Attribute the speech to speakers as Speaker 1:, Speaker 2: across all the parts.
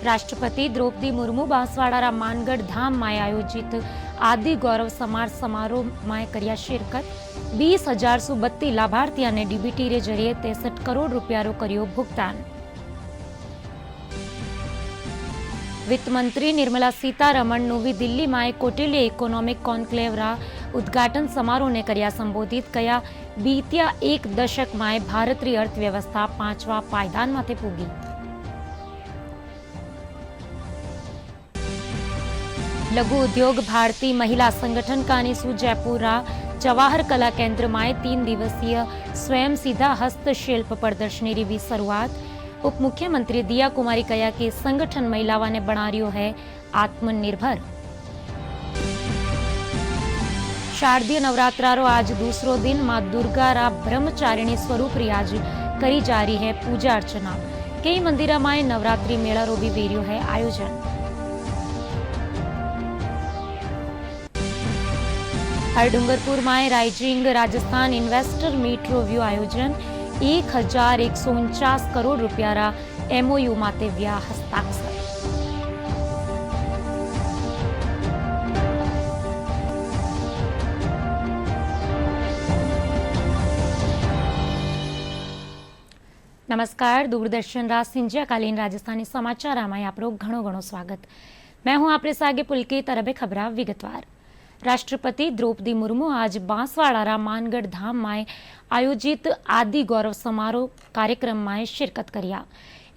Speaker 1: राष्ट्रपति द्रौपदी मुर्मू बांसवाड़ा मानगढ़ धाम में आयोजित आदि गौरव समारोह में कर्या शिरकत 20,032 लाभार्थी ने डीबीटी रे जरिए 63 करोड़ रुपया कर्यो भुगतान। वित्त मंत्री निर्मला सीतारमण नवी दिल्ली में कौटिल्य इकोनॉमिक कॉन्क्लेव रा उद्घाटन समारोह ने कर्या संबोधित कया बीत्या एक दशक में भारत री अर्थव्यवस्था 5वा पायदान माथे पूगी। लघु उद्योग भारती महिला संगठन कानीसू जयपुर जवाहर कला केंद्र में 3 दिवसीय स्वयं सीधा हस्तशिल्प प्रदर्शनी री भी शुरुआत। उप मुख्यमंत्री दिया कुमारी कहा कि संगठन महिलाओं ने बना रियो है आत्मनिर्भर। शारदीय नवरात्रा रो आज दूसरो दिन मां दुर्गा रा ब्रह्मचारिणी स्वरूप री आज करी जा रही है पूजा अर्चना। कई मंदिर में नवरात्रि मेला रो भी वेरियो है आयोजन। हरडुंगरपुर में राइजिंग राजस्थान इन्वेस्टर मीट रो व्यू आयोजन। 1,149 करोड़ रुपया रा एमओयू माते व्या हस्ताक्षर। नमस्कार, दूरदर्शन रा संध्याकालीन राजस्थानी समाचार में आपरो घणो स्वागत। मैं हूं आपरे सागे पुलकित अरबे खबरा विगतवार। राष्ट्रपति द्रौपदी मुर्मू आज बांसवाड़ा मानगढ़ धाम में आयोजित आदि गौरव समारोह कार्यक्रम में शिरकत करिया।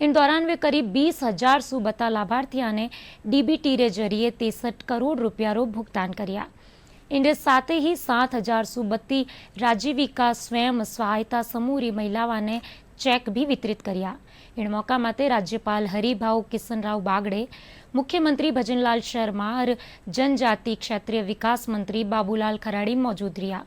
Speaker 1: इन दौरान वे करीब 20,032 लाभार्थियों ने डीबीटी रे जरिए 63 करोड़ रुपया रो भुगतान करिया। इनके साथ ही 7,032 राजीविका स्वयं सहायता समूह री महिलाओं ने चेक भी वितरित करिया। इन मौका माते राज्यपाल हरिभाऊ किशनराव बागड़े, मुख्यमंत्री भजनलाल शर्मा और जनजाति क्षेत्रीय विकास मंत्री बाबूलाल खराड़ी मौजूद रहा।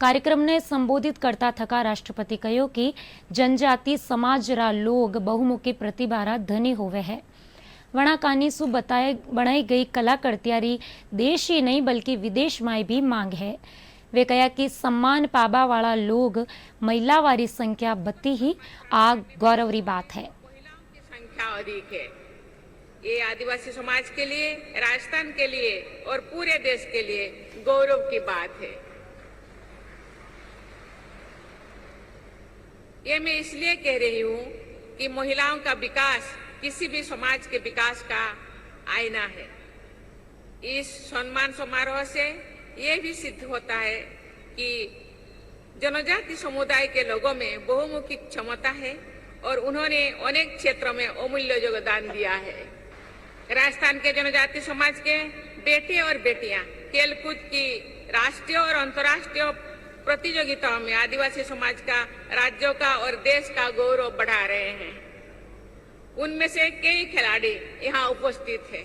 Speaker 1: कार्यक्रम ने संबोधित करता थका राष्ट्रपति कहो कि जनजाति समाज रा लोग बहुमुखी प्रतिभा रा धनी होवे है। वणा कानीसू बनाई गई कलाकृतियारी देश ही नहीं बल्कि विदेश में भी मांग है। वे कहा कि सम्मान पाबा वाला लोग महिला वाली संख्या बत्ती ही आ गौरवरी बात है।
Speaker 2: महिलाओं की संख्या अधिक है। ये आदिवासी समाज के लिए, राजस्थान के लिए और पूरे देश के लिए गौरव की बात है। ये मैं इसलिए कह रही हूँ कि महिलाओं का विकास किसी भी समाज के विकास का आईना है। इस सम्मान समारोह से ये भी सिद्ध होता है कि जनजाति समुदाय के लोगों में बहुमुखी क्षमता है और उन्होंने अनेक क्षेत्रों में अमूल्य योगदान दिया है। राजस्थान के जनजाति समाज के बेटे और बेटियां खेलकूद की राष्ट्रीय और अंतर्राष्ट्रीय प्रतियोगिताओं में आदिवासी समाज का, राज्यों का और देश का गौरव बढ़ा रहे हैं। उनमें से कई खिलाड़ी यहाँ उपस्थित हैं।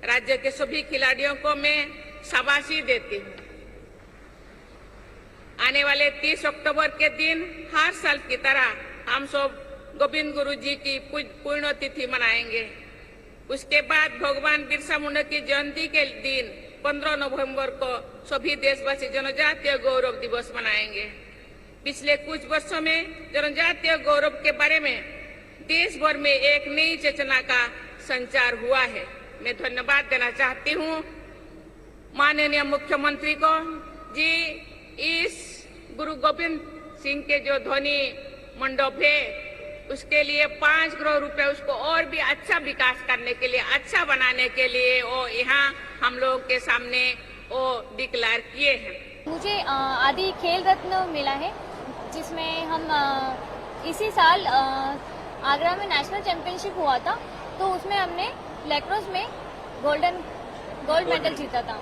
Speaker 2: राज्य के सभी खिलाड़ियों को मैं शाबाशी देती हूँ। आने वाले 30 अक्टूबर के दिन हर साल की तरह हम सब गोविंद गुरु जी की पुण्यतिथि मनाएंगे। उसके बाद भगवान बिरसा मुंडा की जयंती के दिन 15 नवंबर को सभी देशवासी जनजातीय गौरव दिवस मनाएंगे। पिछले कुछ वर्षों में जनजातीय गौरव के बारे में देश भर में एक नई चेतना का संचार हुआ है। मैं धन्यवाद देना चाहती हूँ माननीय मुख्यमंत्री को जी। इस गुरु गोविंद सिंह के जो ध्वनि मंडप है उसके लिए 5 करोड़ रुपए उसको और भी अच्छा विकास करने के लिए, अच्छा बनाने के लिए वो यहाँ हम लोगों के सामने वो डिक्लेयर किए हैं।
Speaker 3: मुझे आदि खेल रत्न मिला है जिसमें हम इसी साल आगरा में नेशनल चैंपियनशिप हुआ था, तो उसमें हमने लैक्रोस में गोल्ड मेडल जीता था।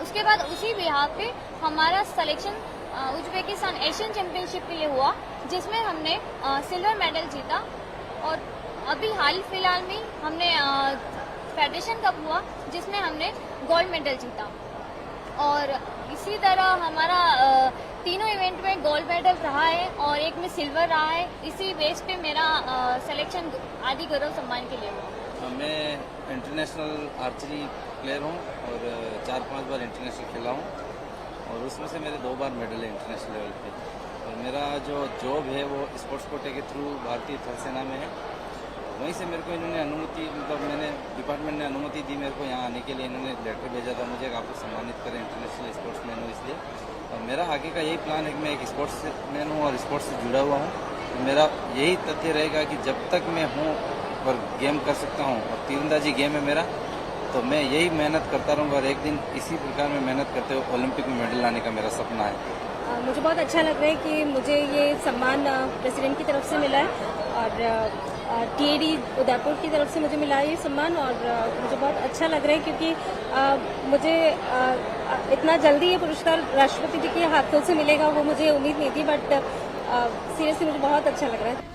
Speaker 3: उसके बाद उसी बिहार पे हमारा सिलेक्शन उज्बेकिस्तान एशियन चैंपियनशिप के लिए हुआ, जिसमें हमने सिल्वर मेडल जीता। और अभी हाल फिलहाल में हमने फेडरेशन कप हुआ जिसमें हमने गोल्ड मेडल जीता। और इसी तरह हमारा तीनों इवेंट में गोल्ड मेडल रहा है और एक में सिल्वर रहा है। इसी बेस पे मेरा सिलेक्शन आदि गौरव सम्मान के लिए हुआ।
Speaker 4: मैं इंटरनेशनल आर्चरी प्लेयर हूँ और 4-5 बार इंटरनेशनल खेला हूँ और उसमें से मेरे 2 बार मेडल है इंटरनेशनल लेवल पे। और मेरा जो जॉब है वो स्पोर्ट्स कोटे के थ्रू भारतीय थल सेना में है वहीं से मेरे को इन्होंने अनुमति, मतलब मैंने डिपार्टमेंट ने अनुमति दी मेरे को यहाँ आने के लिए। इन्होंने लेटर भेजा था मुझे कि आपको सम्मानित करें इंटरनेशनल स्पोर्ट्समैन हूँ इसलिए। और मेरा आगे का यही प्लान है कि मैं एक स्पोर्ट्समैन हूँ और स्पोर्ट्स से जुड़ा हुआ हूँ। तो मेरा यही तथ्य रहेगा कि जब तक मैं हूँ और गेम कर सकता हूँ, और तीरंदाजी गेम है मेरा, तो मैं यही मेहनत करता रहूँगा और एक दिन इसी प्रकार में मेहनत करते हुए ओलंपिक में मेडल लाने का मेरा सपना है।
Speaker 5: मुझे बहुत अच्छा लग रहा है कि मुझे ये सम्मान प्रेसिडेंट की तरफ से मिला है और टीएडी उदयपुर की तरफ से मुझे मिला है ये सम्मान। और मुझे बहुत अच्छा लग रहा है क्योंकि मुझे इतना जल्दी ये पुरस्कार राष्ट्रपति जी के हाथों से मिलेगा वो मुझे उम्मीद नहीं थी, बट सीरियसली मुझे बहुत अच्छा लग रहा है।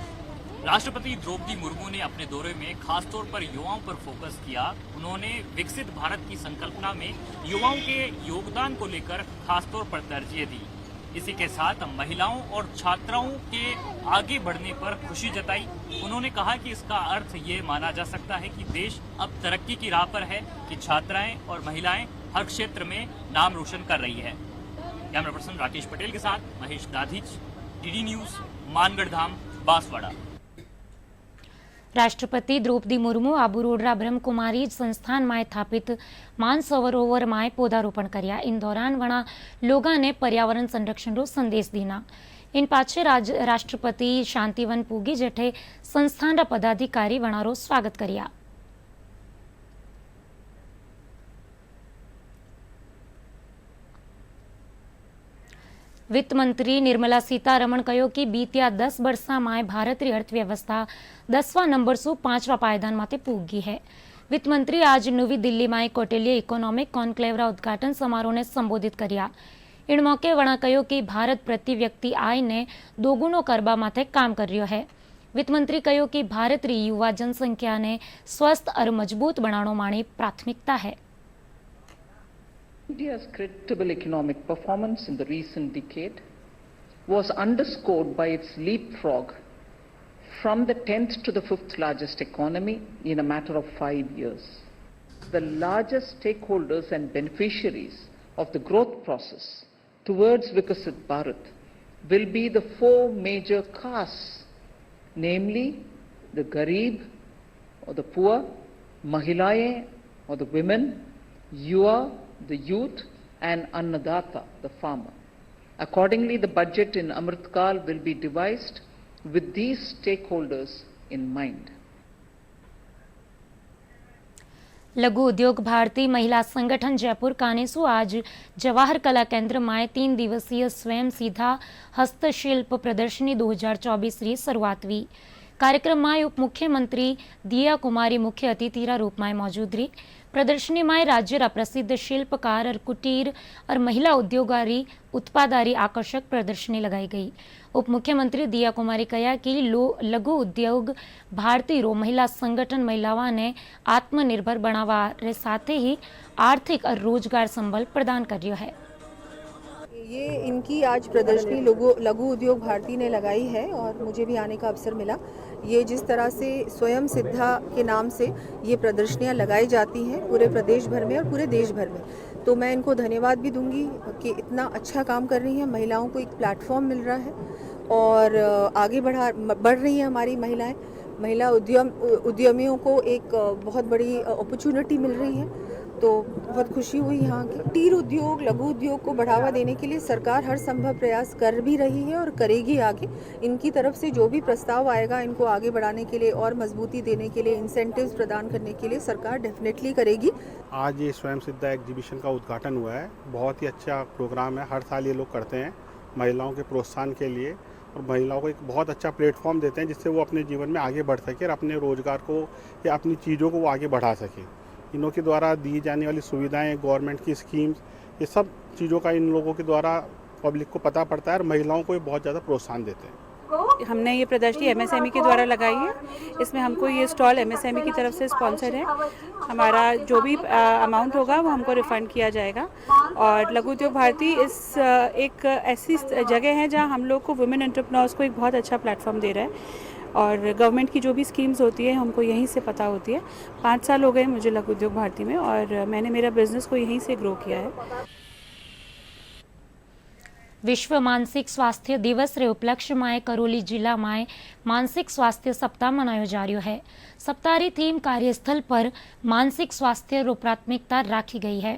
Speaker 6: राष्ट्रपति द्रौपदी मुर्मू ने अपने दौरे में खासतौर पर युवाओं पर फोकस किया। उन्होंने विकसित भारत की संकल्पना में युवाओं के योगदान को लेकर खासतौर पर तरजीह दी। इसी के साथ महिलाओं और छात्राओं के आगे बढ़ने पर खुशी जताई। उन्होंने कहा कि इसका अर्थ ये माना जा सकता है कि देश अब तरक्की की राह पर है कि छात्राएं और महिलाएं हर क्षेत्र में नाम रोशन कर रही है। कैमरा पर्सन राकेश पटेल के साथ महेश दाधिच, डीडी न्यूज, मानगढ़ धाम, बांसवाड़ा।
Speaker 1: राष्ट्रपति द्रौपदी मुर्मू आबुरोडरा ब्रह्मकुमारी संस्थान में स्थापित मानसरोवर में पौधारोपण कर्या। इन दौरान वणा लोगों ने पर्यावरण संरक्षण रो संदेश दीना। इन पाछे राष्ट्रपति शांतिवन पूगी जेठे संस्थान पदाधिकारी वणारो स्वागत कर्या। वित्त मंत्री निर्मला सीतारमण कहो कि बीत्या 10 वर्षा में भारत री अर्थव्यवस्था 10वां नंबर सु 5वां पायदान माते पूगी है। वित्त मंत्री आज नवी दिल्ली में कौटिल्य इकोनॉमिक कॉन्क्लेव रा उद्घाटन समारोह ने संबोधित कर्या। इन मौके वणा कहो कि भारत प्रति व्यक्ति आय ने दोगुणो करबा माते काम कर रह्यो है। वित्त मंत्री कहो कि भारत री युवा जनसंख्या ने स्वस्थ और मजबूत बनाणो मारी प्राथमिकता है।
Speaker 7: India's creditable economic performance in the recent decade was underscored by its leapfrog from the 10th to the 5th largest economy in a matter of 5 years. The largest stakeholders and beneficiaries of the growth process towards Vikasit Bharat will be the 4 major castes, namely the Garib or the poor, Mahilaye or the women, Yuva, the youth, and Annadata, the farmer. Accordingly, the budget in Amritkal will be devised with these stakeholders in mind.
Speaker 1: लघु उद्योग भारती महिला संगठन जयपुर कानेसु आज जवाहर कला केंद्र में 3 दिवसीय स्वयं सीधा हस्तशिल्प प्रदर्शनी 2024 री शुरुआत हुई। कार्यक्रम में उप मुख्यमंत्री दिया कुमारी मुख्य अतिथि रूप में मौजूद रही। प्रदर्शनी में राज्य प्रसिद्ध शिल्पकार और कुटीर और महिला उद्योगारी उत्पादारी आकर्षक प्रदर्शनी लगाई गई। उप मुख्यमंत्री दिया कुमारी कहा कि लघु उद्योग भारती रो महिला संगठन महिलाओं ने आत्मनिर्भर बनावा रे साथ ही आर्थिक और रोजगार संबल प्रदान कर रहा है।
Speaker 8: ये इनकी आज प्रदर्शनी लघु उद्योग भारती ने लगाई है और मुझे भी आने का अवसर मिला। ये जिस तरह से स्वयं सिद्धा के नाम से ये प्रदर्शनियां लगाई जाती हैं पूरे प्रदेश भर में और पूरे देश भर में, तो मैं इनको धन्यवाद भी दूंगी कि इतना अच्छा काम कर रही हैं। महिलाओं को एक प्लेटफॉर्म मिल रहा है और आगे बढ़ रही हैं हमारी महिलाएं। महिला उद्यमियों को एक बहुत बड़ी अपॉर्चुनिटी मिल रही है, तो बहुत खुशी हुई यहाँ की। कुटीर उद्योग लघु उद्योग को बढ़ावा देने के लिए सरकार हर संभव प्रयास कर भी रही है और करेगी आगे। इनकी तरफ से जो भी प्रस्ताव आएगा इनको आगे बढ़ाने के लिए और मजबूती देने के लिए, इंसेंटिव्स प्रदान करने के लिए सरकार डेफिनेटली करेगी।
Speaker 9: आज ये स्वयं सिद्धा एग्जीबिशन का उद्घाटन हुआ है। बहुत ही अच्छा प्रोग्राम है, हर साल ये लोग करते हैं महिलाओं के प्रोत्साहन के लिए और महिलाओं को एक बहुत अच्छा प्लेटफॉर्म देते हैं जिससे वो अपने जीवन में आगे बढ़ सके और अपने रोजगार को या अपनी चीज़ों को वो आगे बढ़ा सके। इनों के द्वारा दी जाने वाली सुविधाएं, गवर्नमेंट की स्कीम्स, ये सब चीज़ों का इन लोगों के द्वारा पब्लिक को पता पड़ता है और महिलाओं को ये बहुत ज़्यादा प्रोत्साहन देते हैं।
Speaker 10: हमने ये प्रदर्शनी एमएसएमई के द्वारा लगाई है। इसमें हमको ये स्टॉल एमएसएमई की तरफ से स्पॉन्सर है। हमारा जो भी अमाउंट होगा वो हमको रिफ़ंड किया जाएगा। और लघु उद्योग भारती इस एक ऐसी जगह है जहाँ हम लोग को वुमेन एंटरप्रेन्योर्स को एक बहुत अच्छा प्लेटफॉर्म दे रहा है और गवर्नमेंट की जो भी स्कीम्स होती है हमको यहीं से पता होती है। 5 साल हो गए मुझे लघु उद्योग भारती में और मैंने मेरा बिजनेस को यहीं से ग्रो किया है।
Speaker 1: વિશ્વ માનસિક સ્વાસ્થ્ય દિવસ रे उपलक्ष्य में करौली जिला में मानसिक स्वास्थ्य सप्ताह मनाया जा रहा है। सप्ताह री थीम कार्यस्थल पर मानसिक स्वास्थ्य रो प्राथमिकता राखी गई है।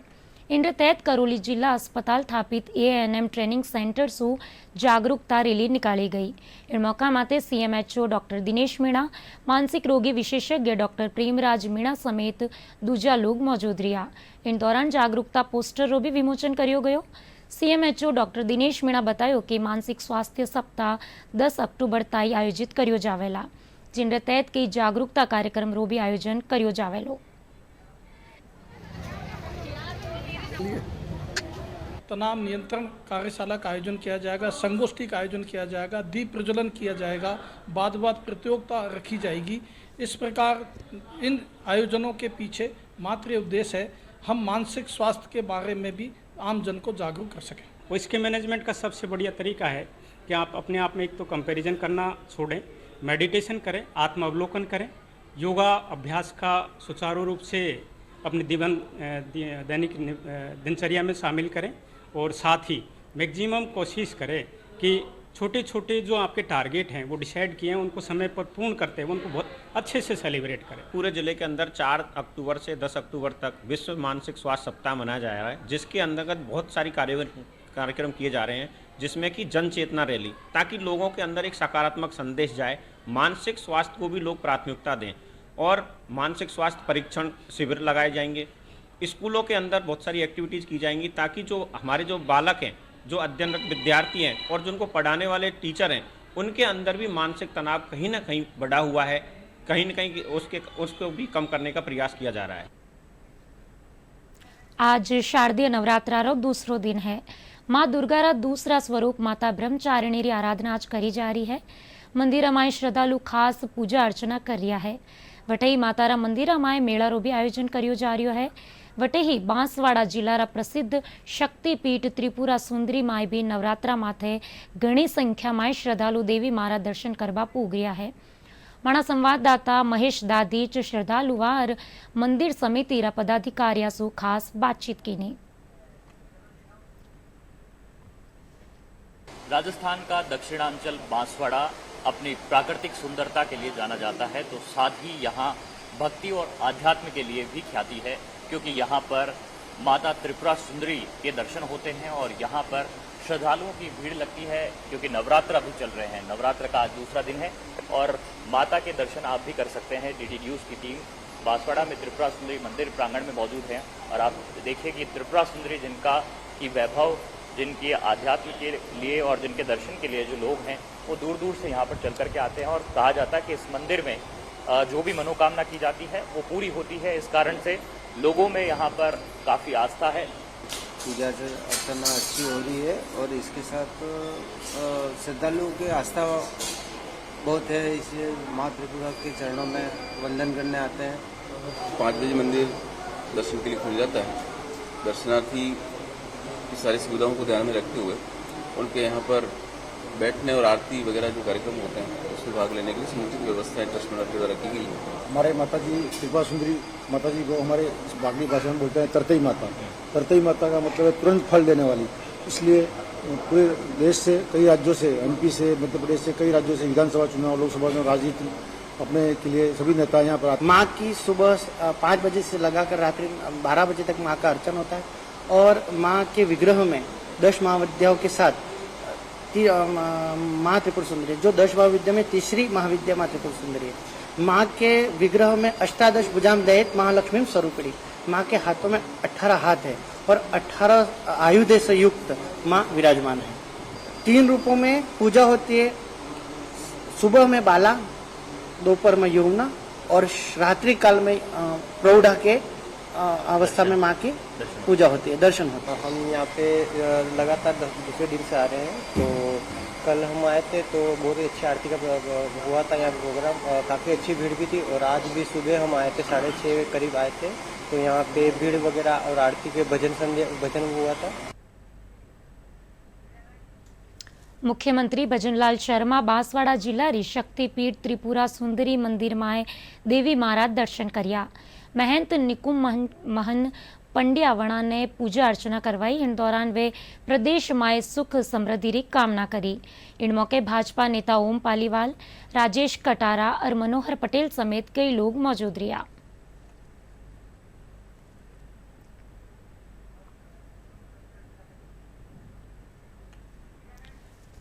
Speaker 1: इन तहत करौली जिला अस्पताल स्थापित ANM ट्रेनिंग सेंटर सु जागरूकता रैली निकाली गई। इन मौका माते CMHO डॉक्टर दिनेश मीणा, मानसिक रोगी विशेषज्ञ डॉक्टर प्रेमराज मीणा समेत दूजा लोग मौजूद रहा। इन दौरान जागरूकता पोस्टर भी विमोचन करियो गयो। CMHO डॉक्टर दिनेश मीणा बतायो कि मानसिक स्वास्थ्य सप्ताह 10 अक्टूबर ताई आयोजित करियो जावेला, जिन तहत कई जागरूकता कार्यक्रम रो भी आयोजन करियो जावेलो।
Speaker 11: तनाव नियंत्रण कार्यशाला का आयोजन किया जाएगा, संगोष्ठी का आयोजन किया जाएगा, दीप प्रज्वलन किया जाएगा, वाद प्रतियोगिता रखी जाएगी। इस प्रकार इन आयोजनों के पीछे मात्र उद्देश्य है हम मानसिक स्वास्थ्य के बारे में भी आम जन को जागरूक कर सकें।
Speaker 12: और इसके मैनेजमेंट का सबसे बढ़िया तरीका है कि आप अपने आप में एक तो कंपैरिजन करना छोड़ें, मेडिटेशन करें, आत्मावलोकन करें, योगा अभ्यास का सुचारू रूप से अपने दैनिक दिनचर्या में शामिल करें और साथ ही मैक्सिमम कोशिश करें कि छोटे छोटे जो आपके टारगेट हैं वो डिसाइड किए हैं उनको समय पर पूर्ण करते हुए उनको बहुत अच्छे से सेलिब्रेट करें।
Speaker 13: पूरे जिले के अंदर 4 अक्टूबर से 10 अक्टूबर तक विश्व मानसिक स्वास्थ्य सप्ताह मनाया जा रहा है, जिसके अंतर्गत बहुत सारी कार्यक्रम किए जा रहे हैं, जिसमें कि जन चेतना रैली, ताकि लोगों के अंदर एक सकारात्मक संदेश जाए, मानसिक स्वास्थ्य को भी लोग प्राथमिकता दें। और मानसिक स्वास्थ्य परीक्षण शिविर लगाए जाएंगे। स्कूलों के अंदर बहुत सारी एक्टिविटीज़ की जाएंगी, ताकि जो हमारे जो बालक हैं, जो अध्ययनरत विद्यार्थी हैं और जिनको पढ़ाने वाले टीचर हैं, उनके अंदर भी मानसिक तनाव कहीं ना कहीं बढ़ा हुआ है, कहीं ना कहीं उसको भी कम करने का प्रयास किया जा रहा है।
Speaker 1: आज शारदीय नवरात्रा रो दूसरो दिन है। माँ दुर्गा रा दूसरा स्वरूप माता ब्रह्मचारिणी री आराधना आज करी जा रही है। मंदिर में श्रद्धालु खास पूजा अर्चना कर रहा है। वटे ही मातारा मंदिर में मेला रो भी आयोजन करियो जा रहा है। वटे ही बांसवाड़ा जिला रा प्रसिद्ध शक्तिपीठ त्रिपुरा सुंदरी माई भी नवरात्रा माथे घनी संख्या में श्रद्धालु देवी मारा दर्शन करवा पूग रहा है। माना संवाददाता महेश दादीच श्रद्धालु और मंदिर समिति रा पदाधिकारियों से खास बातचीत की।
Speaker 6: राजस्थान का दक्षिणांचल बांसवाड़ा अपनी प्राकृतिक सुंदरता के लिए जाना जाता है, तो साथ ही यहाँ भक्ति और आध्यात्म के लिए भी ख्याति है, क्योंकि यहाँ पर माता त्रिपुरा सुंदरी के दर्शन होते हैं और यहाँ पर श्रद्धालुओं की भीड़ लगती है, क्योंकि नवरात्र अभी चल रहे हैं। नवरात्र का आज दूसरा दिन है और माता के दर्शन आप भी कर सकते हैं। DD न्यूज़ की टीम बांसवाड़ा में त्रिपुरा सुंदरी मंदिर प्रांगण में मौजूद है और आप देखिए कि त्रिपुरा सुंदरी जिनका की वैभव, जिनकी आध्यात्म के लिए और जिनके दर्शन के लिए जो लोग हैं वो दूर दूर से यहाँ पर चल करके आते हैं। और कहा जाता है कि इस मंदिर में जो भी मनोकामना की जाती है वो पूरी होती है। इस कारण से लोगों में यहाँ पर काफ़ी आस्था है।
Speaker 14: पूजा अर्चना अच्छी हो रही है और इसके साथ श्रद्धालुओं की आस्था बहुत है, इसलिए माँ त्रिपुरा के चरणों में वंदन करने आते हैं।
Speaker 15: 5 बजे मंदिर दर्शन के लिए खुल जाता है। दर्शनार्थी की सारी सुविधाओं को ध्यान में रखते हुए उनके यहाँ पर बैठने और आरती वगैरह जो कार्यक्रम होते हैं उसमें भाग लेने के लिए समुचित व्यवस्थाएं ट्रस्ट मंडल के द्वारा की गई है।
Speaker 16: हमारे माता जी त्रिपुरा सुंदरी माता जी को हमारे बागड़ी भाषा में बोलते हैं तरतई माता। तरतई माता का मतलब है तुरंत फल देने वाली। इसलिए पूरे देश से, कई राज्यों से, MP से, मध्य प्रदेश से, कई राज्यों से विधानसभा चुनाव, लोकसभा चुनाव, राजनीति अपने के लिए सभी नेता यहाँ पर आते हैं।
Speaker 17: माँ की सुबह 5 बजे से लगाकर रात्रि 12 बजे तक माँ का अर्चन होता है और माँ के विग्रह में 10 महाविद्याओं के साथ माँ त्रिपुर सुंदरी, जो 10 महाविद्या में तीसरी महाविद्या माँ त्रिपुर सुंदरी है। माँ के विग्रह में 18 भुजाम दयित महालक्ष्मी स्वरूपिणी, माँ के हाथों में 18 हाथ है और 18 आयुधे से युक्त माँ विराजमान है। 3 रूपों में पूजा होती है। सुबह में बाला, दोपहर में यमुना और रात्रि काल में प्रौढ़ा के अवस्था में माँ की पूजा होती है, दर्शन होता है।
Speaker 18: हम यहाँ पे लगातार दूसरे दिन से आ रहे हैं। तो कल हम आए थे तो बहुत ही अच्छी आरती का हुआ था यहाँ पे प्रोग्राम, काफ़ी अच्छी भीड़ भी थी। और आज भी सुबह हम आए थे 6:30 करीब आए थे, तो यहाँ पे भीड़ वगैरह और आरती के भजन हुआ था।
Speaker 1: मुख्यमंत्री भजनलाल शर्मा बांसवाड़ा जिला री शक्तिपीठ त्रिपुरा सुंदरी मंदिर में देवी महाराज दर्शन कर्या। महंत निकुम महन पंड्यावणा ने पूजा अर्चना करवाई। इन दौरान वे प्रदेश माए सुख समृद्धि की कामना करी। इन मौके भाजपा नेता ओम पालीवाल, राजेश कटारा और मनोहर पटेल समेत कई लोग मौजूद रहा।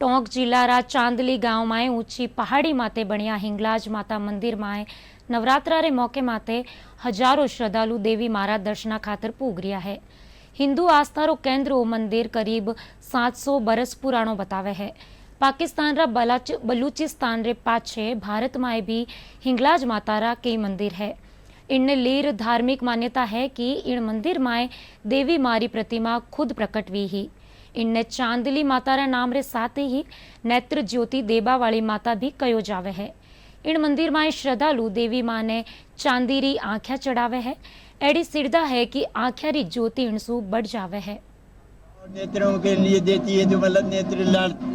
Speaker 1: टोंक जिल्लारा चांदली गांव में ऊंची पहाड़ी माते बनिया हिंगलाज माता मंदिर में नवरात्रा रे मौके माते हजारों श्रद्धालु देवी मारा दर्शना खातर पूग रहा है। हिंदू आस्था रो केंद्र वो मंदिर करीब 700 बरस पुराणो बतावे है। पाकिस्तान रा बलूचिस्तान रे पाछे भारत में भी हिंगलाज माता रा कई मंदिर है। इनने लीर धार्मिक मान्यता है कि इन मंदिर में देवी मारी प्रतिमा खुद प्रकट हुई ही। इनने चांदली माता रे नाम रे साथ ही नेत्र ज्योति देबा वाली माता भी कयो जावे है। इन मंदिर में श्रद्धालु देवी माँ ने चांदीरी आँख्या चढ़ावे है। एडी सिरदा है कि आँख्या री ज्योति इनसु बढ़ जावे है।
Speaker 19: नेत्रों के लिए देती है, तो मतलब नेत्र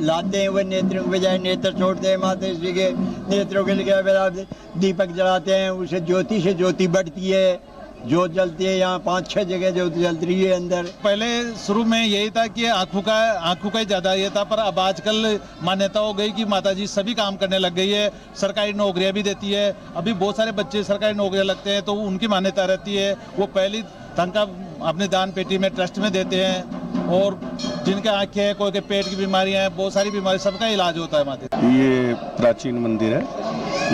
Speaker 19: लाते हैं, वो नेत्रों के बजाय नेत्र छोड़ते हैं माता श्री के नेत्रों के लिए। फिर आप दीपक जलाते हैं, उसे ज्योति से ज्योति बढ़ती है, जोत जलती है। यहाँ 5-6 जगह जोत जल रही है अंदर।
Speaker 20: पहले शुरू में यही था कि आंखों का ही ज्यादा ये था, पर अब आजकल मान्यता हो गई कि माताजी सभी काम करने लग गई है। सरकारी नौकरियां भी देती है। अभी बहुत सारे बच्चे सरकारी नौकरियां लगते हैं तो उनकी मान्यता रहती है, वो पहली तनख्वाह अपने दान पेटी में ट्रस्ट में देते हैं। और जिनके आंखें हैं, कोई के पेट की बीमारियां हैं, बहुत सारी बीमारी, सबका इलाज होता है माता।
Speaker 21: ये प्राचीन मंदिर है,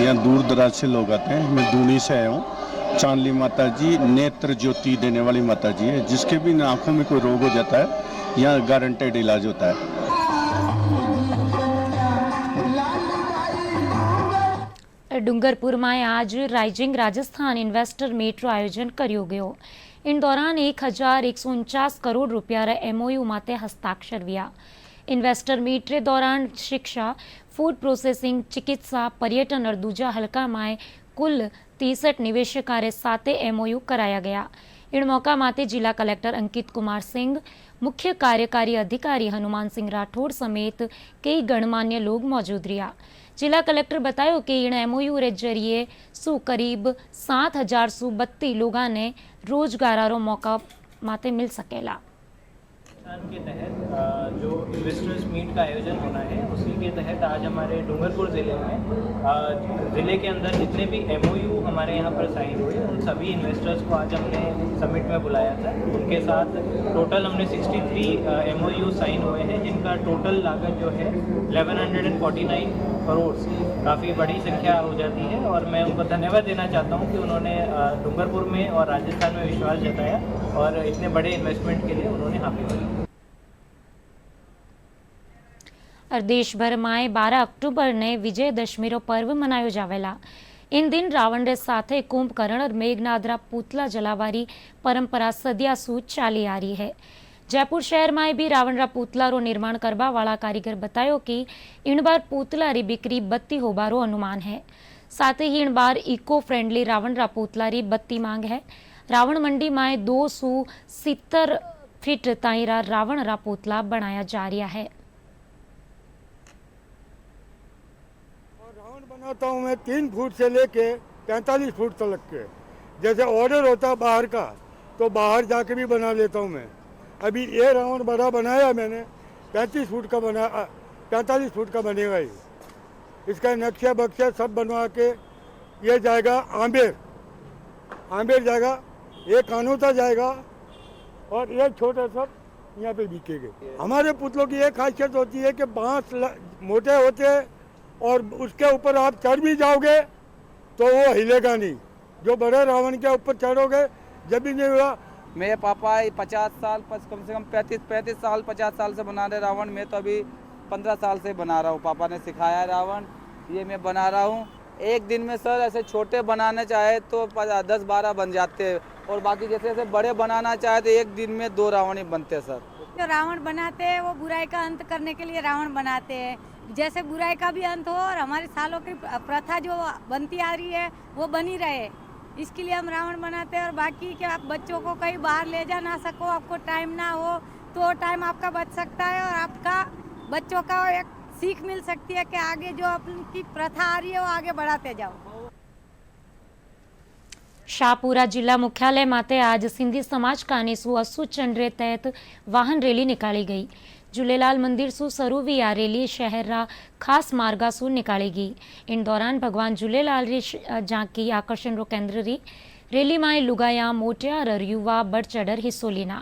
Speaker 21: यहाँ दूर दराज से लोग आते हैं। मैं दूनी से आया हूँ। चांदली माता जी नेत्र ज्योति देने वाली माता जी है। जिसके भी आंखों में कोई रोग हो जाता है, यहाँ गारंटेड इलाज होता है।
Speaker 1: डूंगरपुर में आज राइजिंग राजस्थान इन्वेस्टर मीट रो आयोजन कर्यो गयो। इन दौरान 1149 करोड़ रुपया रे MOU माते हस्ताक्षर हुआ। इन्वेस्टर मीट रे दौरान शिक्षा, फूड प्रोसेसिंग, चिकित्सा, पर्यटन और दूजा हल्का में कुल 63 निवेशकों रे साथे MOU कराया गया। इन मौका माते जिला कलेक्टर अंकित कुमार सिंह, मुख्य कार्यकारी अधिकारी हनुमान सिंह राठौड़ समेत कई गणमान्य लोग मौजूद रहा। जिला कलेक्टर बतायो कि इन MOU रे जरिए करीब 7032 लोगों ने रोजगार मौका माते मिल सकेला।
Speaker 22: के तहत जो इन्वेस्टर्स मीट का आयोजन होना है, उसी के तहत आज हमारे डूंगरपुर ज़िले में ज़िले के अंदर जितने भी MOU हमारे यहाँ पर साइन हुए, उन सभी इन्वेस्टर्स को आज हमने समिट में बुलाया था। उनके साथ टोटल हमने 63 MOU साइन हुए हैं, जिनका टोटल लागत जो है 1149 करोड़, काफ़ी बड़ी संख्या हो जाती है। और मैं उनको धन्यवाद देना चाहता हूँ कि उन्होंने डूंगरपुर में और राजस्थान में विश्वास जताया और इतने बड़े इन्वेस्टमेंट के लिए उन्होंने हामी भरी।
Speaker 1: और देश भर में 12 अक्टूबर ने विजयदशमी रो पर्व मनायो जावेला। इन दिन रावण रे साथे कुंभकर्ण और मेघनादरा पुतला जलावारी परंपरा सदिया सूच चाली आ रही है। जयपुर शहर में भी रावण रा पुतला रो निर्माण करवा वाला कारीगर बतायो कि इन बार पुतला री बिक्री 32 होबारो अनुमान है। साथ ही इन बार इको फ्रेंडली रावण रा पुतला री 32 मांग है। रावण मंडी में 270 फीट ताई रा रावण रा पुतला बनाया जा रहा है।
Speaker 23: बनाता हूँ मैं 3 फुट से लेके 45 फुट तक के। जैसे ऑर्डर होता है बाहर का, तो बाहर जाके भी बना लेता हूँ मैं। अभी ये रावण बड़ा बनाया मैंने, 35 फुट का बना, 45 फुट का बनेगा ये। इसका नक्शा बक्शा सब बनवा के ये जाएगा आंबेर जाएगा, ये कानोता जाएगा और ये छोटा सब यहाँ पे बिकेंगे। हमारे पुतलों की एक खासियत होती है कि बांस मोटे होते हैं और उसके ऊपर आप चढ़ भी जाओगे तो वो हिलेगा नहीं। जो बड़े रावण के ऊपर चढ़ोगे जब भी नहीं हुआ।
Speaker 4: मेरे पापा 50 साल, कम से कम 35 साल 50 साल से बना रहे रावण। मैं तो अभी 15 साल से बना रहा हूँ। पापा ने सिखाया रावण, ये मैं बना रहा हूँ। एक दिन में सर ऐसे छोटे बनाने चाहे तो 10-12 बन जाते हैं, और बाकी जैसे जैसे बड़े बनाना चाहे तो एक दिन में 2 रावण ही बनते हैं सर।
Speaker 24: जो रावण बनाते हैं वो बुराई का अंत करने के लिए रावण बनाते हैं, जैसे बुराई का भी अंत हो और हमारे सालों की प्रथा जो बनती आ रही है वो बनी रहे, इसके लिए हम रावण बनाते हैं। और बाकी कि आप बच्चों को कहीं बाहर ले जा ना सको, आपको टाइम ना हो, तो टाइम आपका बच सकता है और आपका बच्चों का एक सीख मिल सकती है कि आगे जो अपनी प्रथा आ रही है वो आगे बढ़ाते जाओ।
Speaker 1: શાહપુરા જિલ્લા મુખ્યાલય માટે આજ સિંધી સમાજ કાનેસુ અસુ ચંડરે તહેત વાહન રેલી निकाली गई। झूलेलाल मंदिर सु शुरू हुई आ रैली शहर रा खास मार्गा सु निकाली गई। इन दौरान भगवान झूलेलाल री झांकी आकर्षण रो केंद्र री रैली में लुगाया मोटियार युवा बढ़ चढ़र हिस्सो लेना।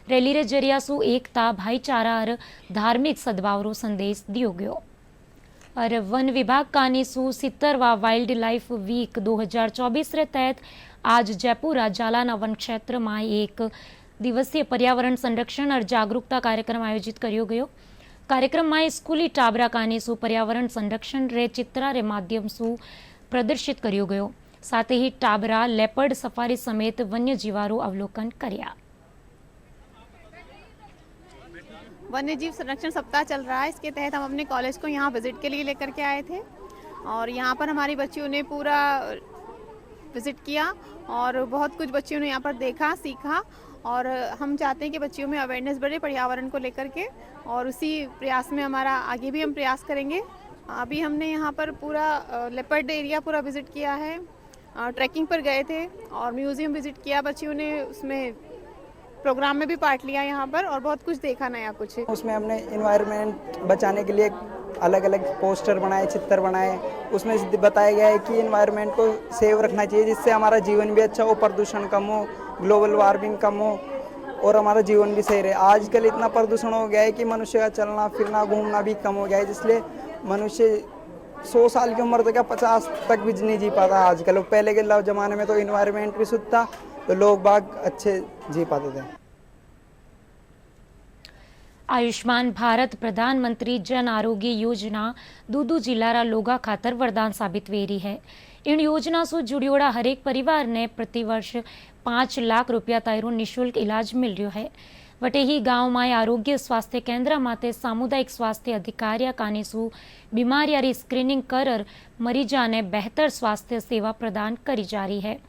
Speaker 1: रैली रे जरिया सु एकता भाईचारा और धार्मिक सद्भाव रो संदेश दियो गयो। और वन विभाग कानीसु 70वां वाइल्ड लाइफ वीक 2024 रे तहत आज जयपुर जालाना वन क्षेत्र में एक दिवसीय पर्यावरण संरक्षण और जागरूकता कार्यक्रम आयोजित करियो गयो। कार्यक्रम में स्कूली टाबरा कानीसु पर्यावरण संरक्षण रे चित्रा रे माध्यम सु प्रदर्शित करियो गयो। साथ ही टाबरा लेपर्ड सफारी समेत वन्य जीवारो अवलोकन कर्या।
Speaker 2: वन्य जीव संरक्षण सप्ताह चल रहा है, इसके तहत हम अपने कॉलेज को यहाँ विजिट के लिए लेकर के आए थे और यहाँ पर हमारी बच्चियों ने पूरा विजिट किया और बहुत कुछ बच्चियों ने यहाँ पर देखा सीखा और हम चाहते हैं कि बच्चियों में अवेयरनेस बढ़े पर्यावरण को लेकर के और उसी प्रयास में हमारा आगे भी हम प्रयास करेंगे। अभी हमने यहाँ पर पूरा लेपर्ड एरिया पूरा विजिट किया है, ट्रैकिंग पर गए थे और म्यूज़ियम विजिट किया। बच्चियों ने उसमें प्रोग्राम में भी पार्ट लिया यहाँ पर और बहुत कुछ देखा नया कुछ।
Speaker 3: उसमें हमने इन्वायरमेंट बचाने के लिए अलग अलग पोस्टर बनाए, चित्र बनाए। उसमें बताया गया है कि इन्वायरमेंट को सेव रखना चाहिए जिससे हमारा जीवन भी अच्छा हो, प्रदूषण कम हो, ग्लोबल वार्मिंग कम हो और हमारा जीवन भी सही रहे। आजकल इतना प्रदूषण हो गया है कि मनुष्य का चलना फिरना घूमना भी कम हो गया है, जिसलिए मनुष्य 100 साल की उम्र तक या 50 तक भी नहीं जी पाता आजकल। पहले के ज़माने में तो इन्वायरमेंट भी शुद्ध था तो लोग बाग अच्छे जी पाते थे।
Speaker 1: आयुष्मान भारत प्रधानमंत्री जन आरोग्य योजना दूदू जिल्लारा लोगा खातर वरदान साबित वे रही है। इन योजना से जुड़ियोड़ा हरेक परिवार ने प्रतिवर्ष 5 लाख रुपया तायरो निःशुल्क इलाज मिल रहा है। वटे ही गांव में आरोग्य स्वास्थ्य केंद्र माते सामुदायिक स्वास्थ्य अधिकारिया कानेसु बीमारियारी स्क्रीनिंग कर मरीजा ने बेहतर स्वास्थ्य सेवा प्रदान करी जा रही है।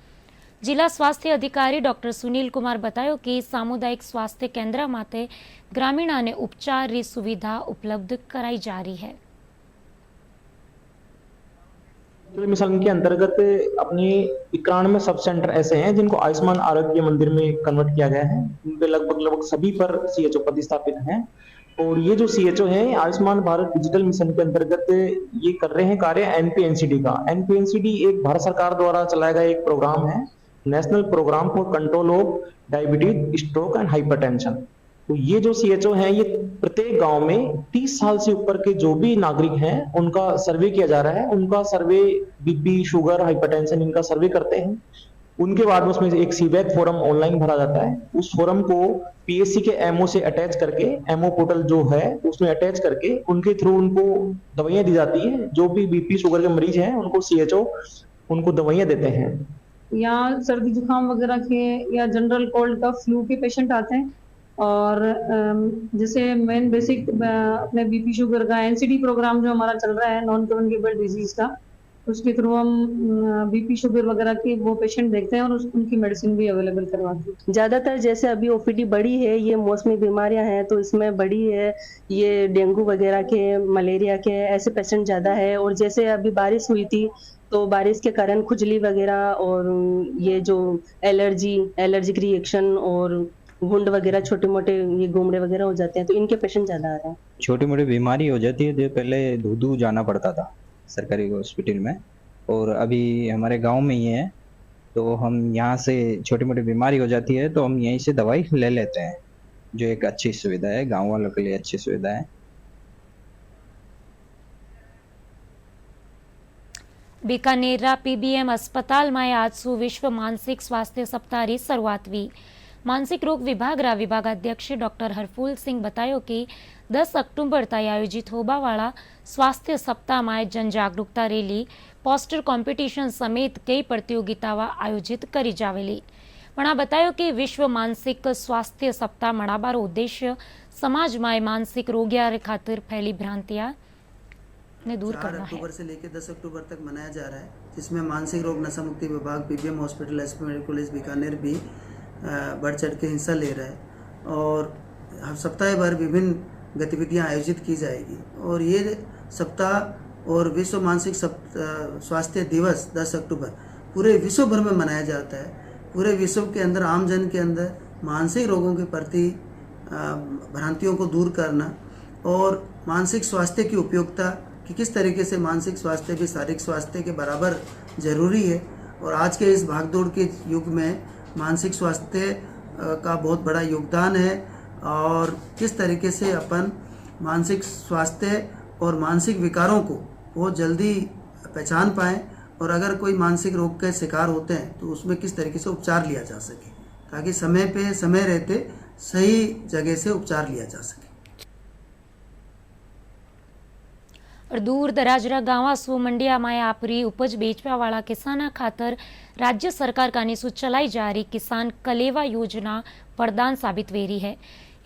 Speaker 1: जिला स्वास्थ्य अधिकारी डॉक्टर सुनील कुमार बतायो कि सामुदायिक स्वास्थ्य केंद्र माते ग्रामीणा ने उपचार री सुविधा उपलब्ध कराई जा रही है।
Speaker 5: मिशन के अंतर्गत अपने 91 सब सेंटर ऐसे हैं जिनको आयुष्मान आरोग्य मंदिर में कन्वर्ट किया गया है। उनके लगभग सभी पर सीएचओ प्रतिस्थापित हैं और ये जो सीएचओ है आयुष्मान भारत डिजिटल मिशन के अंतर्गत ये कर रहे हैं कार्य एनपीएनसीडी का। एनपीएनसीडी एक भारत सरकार द्वारा चलाया गया एक प्रोग्राम है, national programme for control of diabetes, stroke and hypertension. तो ये जो सीएचओ हैं ये प्रत्येक गांव में 30 साल से ऊपर के जो भी नागरिक हैं उनका सर्वे किया जा रहा है। उनका सर्वे बीपी, शुगर, हाइपरटेंशन इनका सर्वे करते हैं। उनके बाद में उसमें एक सीबैक फॉर्म ऑनलाइन भरा जाता है। उस फॉर्म को पीएससी के एमओ से अटैच करके, एमओ पोर्टल जो है उसमें अटैच करके उनके थ्रू उनको दवाइयां दी जाती है। जो भी बीपी शुगर के मरीज हैं उनको सीएचओ उनको दवाइयां देते हैं।
Speaker 7: यहाँ सर्दी जुकाम वगैरह के या जनरल कोल्ड का फ्लू के पेशेंट आते हैं और जैसे मेन बेसिक अपने बीपी शुगर का एनसीडी प्रोग्राम जो हमारा चल रहा है नॉन कम्युनिकेबल डिजीज का, उसके थ्रू हम बीपी शुगर वगैरह के वो पेशेंट देखते हैं और उनकी मेडिसिन भी अवेलेबल करवाते हैं।
Speaker 25: ज़्यादातर जैसे अभी ओपीडी बढ़ी है, ये मौसमी बीमारियां हैं तो इसमें बढ़ी है, ये डेंगू वगैरह के, मलेरिया के ऐसे पेशेंट ज़्यादा है। और जैसे अभी बारिश हुई थी तो बारिश के कारण खुजली वगैरह और ये जो एलर्जिक रिएक्शन और वुंड वगैरह छोटे मोटे ये गोमड़े वगैरह हो जाते हैं तो इनके पेशेंट ज़्यादा आ रहे हैं।
Speaker 26: छोटी मोटी बीमारी हो जाती है जो पहले दूदू जाना पड़ता था सरकारी हॉस्पिटल में और अभी हमारे गांव में ही है तो हम यहाँ से छोटी मोटी बीमारी हो जाती है तो हम यहीं से दवाई ले लेते हैं, जो एक अच्छी सुविधा है, गाँव वालों के लिए अच्छी सुविधा है।
Speaker 1: बीकानेर पीबीएम अस्पताल में आज सु विश्व मानसिक स्वास्थ्य सप्ताह की शुरुआत हुई। मानसिक रोग विभाग रा विभागाध्यक्ष डॉक्टर हरफूल सिंह बतायो कि 10 अक्टूबर तक आयोजित होबा वाला स्वास्थ्य सप्ताह में जन जागरूकता रैली, पोस्टर कॉम्पिटिशन समेत कई प्रतियोगिताओं आयोजित करी जावेली। वणा बतायो कि विश्व मानसिक स्वास्थ्य सप्ताह मनाबारो उद्देश्य समाज में मानसिक रोगिया खातिर फैली भ्रांतियां ने दूर करना है। 4
Speaker 27: अक्टूबर से लेकर 10 अक्टूबर तक मनाया जा रहा है, जिसमें मानसिक रोग नशा मुक्ति विभाग PBM hospital SP medical college Bikaner भी बढ़ चढ़ के हिस्सा ले रहा है और सप्ताह भर विभिन्न गतिविधियां आयोजित की जाएगी। और ये सप्ताह और विश्व मानसिक स्वास्थ्य दिवस 10 अक्टूबर पूरे विश्व भर में मनाया जाता है। पूरे विश्व के अंदर आम जन के अंदर मानसिक रोगों के प्रति भ्रांतियों को दूर करना और मानसिक स्वास्थ्य की उपयोगिता कि किस तरीके से मानसिक स्वास्थ्य भी शारीरिक स्वास्थ्य के बराबर ज़रूरी है और आज के इस भागदौड़ के युग में मानसिक स्वास्थ्य का बहुत बड़ा योगदान है और किस तरीके से अपन मानसिक स्वास्थ्य और मानसिक विकारों को बहुत जल्दी पहचान पाएँ और अगर कोई मानसिक रोग के शिकार होते हैं तो उसमें किस तरीके से उपचार लिया जा सके ताकि समय पे समय रहते सही जगह से उपचार लिया जा सके।
Speaker 1: और दूर दराजरा गांव सु मंडिया में आपरी उपज बेचवा वाला किसाना खातर राज्य सरकार का निशु चलाई जा रही किसान कलेवा योजना वरदान साबित वेरी है।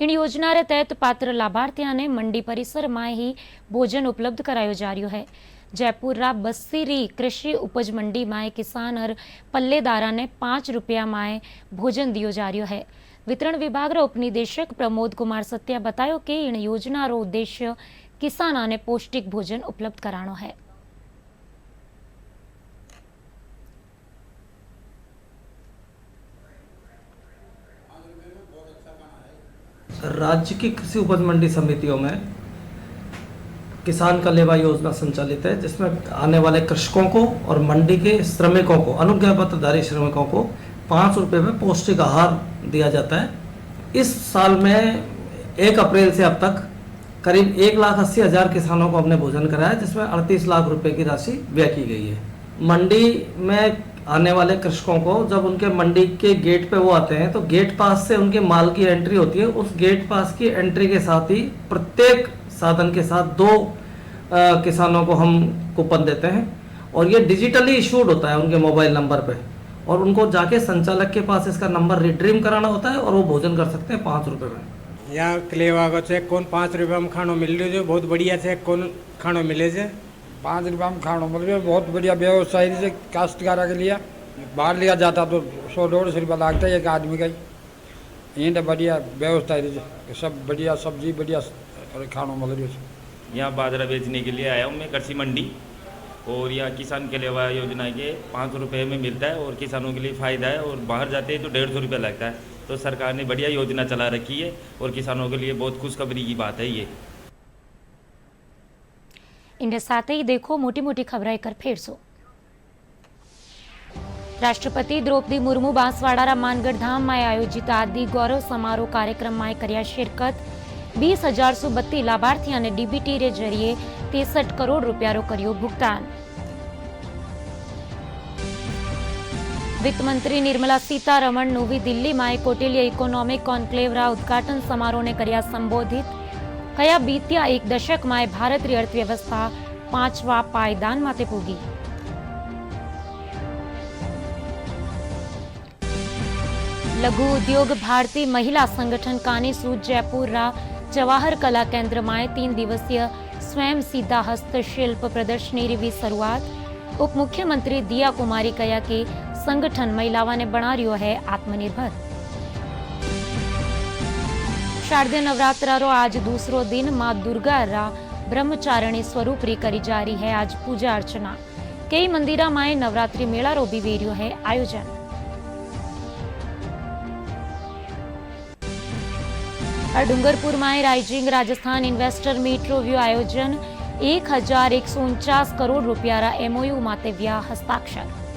Speaker 1: इन योजना रे तहत पात्र लाभार्थियों ने मंडी परिसर में ही भोजन उपलब्ध करायो जा रही है। जयपुर रा बस्सीरी कृषि उपज मंडी में किसान और पल्लेदारा ने 5 रुपया में भोजन दियो जा रही है। वितरण विभाग रा उपनिदेशक प्रमोद कुमार सत्या बतायो कि इन योजना रो उद्देश्य किसाना ने पौष्टिक भोजन उपलब्ध करानो है।
Speaker 6: राज्य की कृषि उपज मंडी समितियों में किसान कलेवा योजना संचालित है, जिसमें आने वाले कृषकों को और मंडी के श्रमिकों को, अनुज्ञा पत्रधारी श्रमिकों को 5 रुपये में पौष्टिक आहार दिया जाता है। इस साल में 1 अप्रैल से अब तक करीब 1,80,000 किसानों को हमने भोजन कराया, जिसमें 38 लाख रुपए की राशि व्यय की गई है। मंडी में आने वाले कृषकों को जब उनके मंडी के गेट पे वो आते हैं तो गेट पास से उनके माल की एंट्री होती है। उस गेट पास की एंट्री के साथ ही प्रत्येक साधन के साथ 2 किसानों को हम कूपन देते हैं और ये डिजिटली इशूड होता है उनके मोबाइल नंबर पे और उनको जाके संचालक के पास इसका नंबर रिट्रीव कराना होता है और वो भोजन कर सकते हैं 5 रुपये में।
Speaker 8: यहाँ कलेवा को चेक कौन 5 रुपये में खानो मिल रही है, बहुत बढ़िया चेक कौन खानो मिले से 5 रुपये में खानो मिल रही है, बहुत बढ़िया व्यवस्था है। काश्तकारा के लिए बाहर लिया जाता तो 100-150 रुपया लगता है एक आदमी का ही। ये बढ़िया व्यवस्था है, सब बढ़िया सब्जी बढ़िया खानो मिल रही है।
Speaker 9: यहाँ बाजरा बेचने के लिए आया हूँ मैं कृषि मंडी और यहाँ किसान कलेवा योजना के 5 रुपये में मिलता है और किसानों के लिए फ़ायदा है और बाहर जाते हैं तो 150 रुपया लगता है। तो सरकार ने बढ़िया योजना चला रखी है और किसानों के लिए बहुत खुशखबरी की बात है ये।
Speaker 1: इनके साथ ही देखो मोटी मोटी खबरें कर फिर सो। राष्ट्रपति द्रौपदी मुर्मू बांसवाड़ा मानगढ़ धाम में आयोजित आदि गौरव समारोह कार्यक्रम में कर्या शिरकत। 20,132 लाभार्थियों ने डीबीटी रे जरिए 63 करोड़ रुपया रो कर्यो भुगतान। वित्त मंत्री निर्मला सीतारमण नवी दिल्ली में कौटिल्य इकोनॉमिक कॉन्क्लेव रा उद्घाटन समारोह ने कर्या संबोधित। कया बीत्या 1 दशक में भारत री अर्थव्यवस्था 5वां पायदान माते पूगी। लघु उद्योग भारती महिला संगठन कानीसू जयपुर रा जवाहर कला केंद्र में 3 दिवसीय स्वयं सीधा हस्तशिल्प प्रदर्शनी री शुरुआत। उप मुख्यमंत्री दिया कुमारी कया के संगठन महिलाओं ने बना रियो है आत्मनिर्भर। शारदीय नवरात्रा रो आज दूसरो दिन मां दुर्गा रा ब्रह्मचारिणी स्वरूप री करी जा रही है आज पूजा अर्चना। कई मंदिरा में नवरात्रि मेला रो भी वेरियो है आयोजन। डूंगरपुर में राइजिंग राजस्थान इन्वेस्टर मीट रो व्यू आयोजन। 1,149 करोड़ रुपया रा MOU माते व्या हस्ताक्षर।